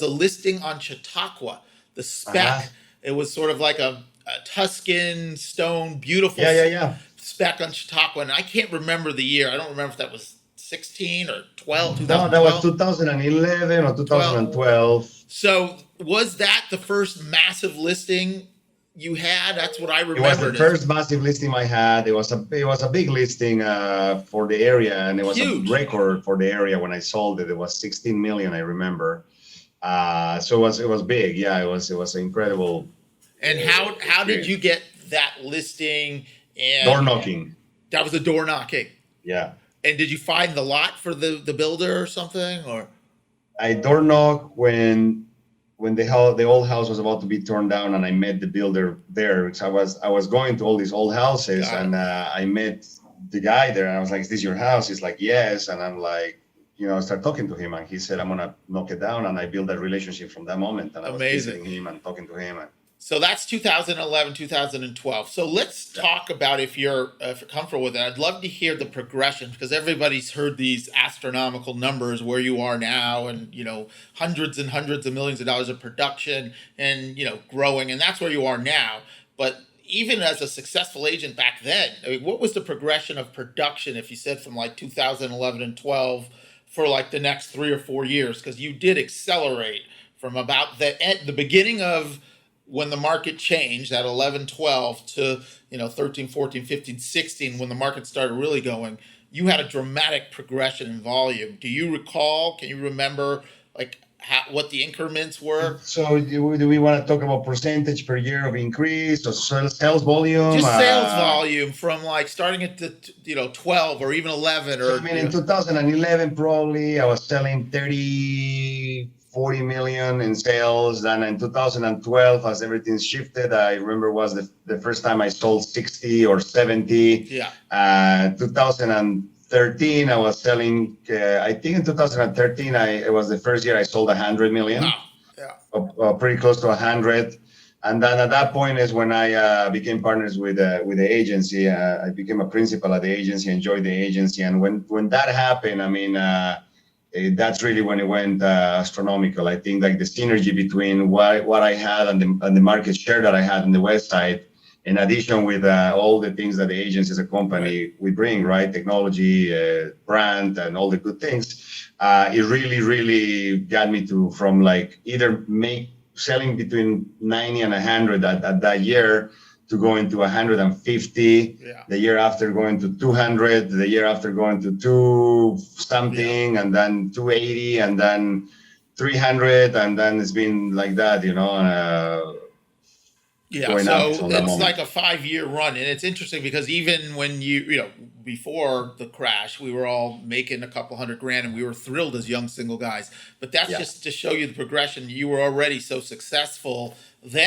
a listing on Chautauqua, the Uh-huh. spec. It was sort of like a Tuscan stone, beautiful Yeah, yeah, yeah. spec on Chautauqua. And I can't remember the year. I don't remember if that was 16 or 12, No, that was 2012. 2011 or 12. 2012. So was that the first massive listing you had? That's what I It was the remembered as first massive listing I had. It was a big listing for the area, and it was a huge. record for the area when I sold it. It was 16 million, I remember. So it was big. Yeah, it was an incredible And how did experience. you get that listing? Door And knocking. that was the door knocking. Yeah. And did you find the lot for the builder or something? Or I door knock when the old house was about to be torn down, and I met the builder there. Because I was going to all these old houses, got it. and I met the guy there, and I was like, "Is this your house?" He's like, "Yes," and I'm like, I start talking to him, and he said, "I'm gonna knock it down," and I built that relationship from that moment, and I was Amazing. visiting him and talking to him, and So that's 2011, 2012. So let's yeah. talk about if you're comfortable with it. I'd love to hear the progression because everybody's heard these astronomical numbers where you are now, and hundreds and hundreds of millions of dollars of production, and growing, and that's where you are now. But even as a successful agent back then, I mean, what was the progression of production if you said from like 2011 and 12 for like the next 3 or 4 years? Because you did accelerate from about the beginning of when the market changed at 11, 12 to 13, 14, 15, 16, when the market started really going. You had a dramatic progression in volume. Do you recall, can you remember like what the increments were? So do we want to talk about percentage per year of increase or sales volume? Just sales volume from like starting at the 12 or even 11 So I or mean, in 2011, probably I was selling 30, 40 million in sales. Then in 2012, as everything shifted, I remember was the first time I sold 60 or 70. yeah. 2013, I was selling, I think in 2013, it was the first year I sold 100 million, Wow. Yeah. pretty close to 100. And then at that point is when I became partners with the agency. I became a principal at the agency, enjoyed the agency, and when that happened, I mean, that's really when it went astronomical. I think like the synergy between what I had and the market share that I had on the west side, in addition with all the things that the agency as a company Right. we bring, right, technology, brand, and all the good things, it really, really got me to from like either selling between 90 and 100 at that year to going to 150, Yeah. the year after going to 200, the year after going to 2 something, Yeah. and then 280, and then 300, and then it's been like that, Yeah, going up so from that it's moment. like a 5 year run, and it's interesting because even when before the crash, we were all making a couple hundred grand, and we were thrilled as young single guys. But that's Yeah. just to show you the progression. You were already so successful then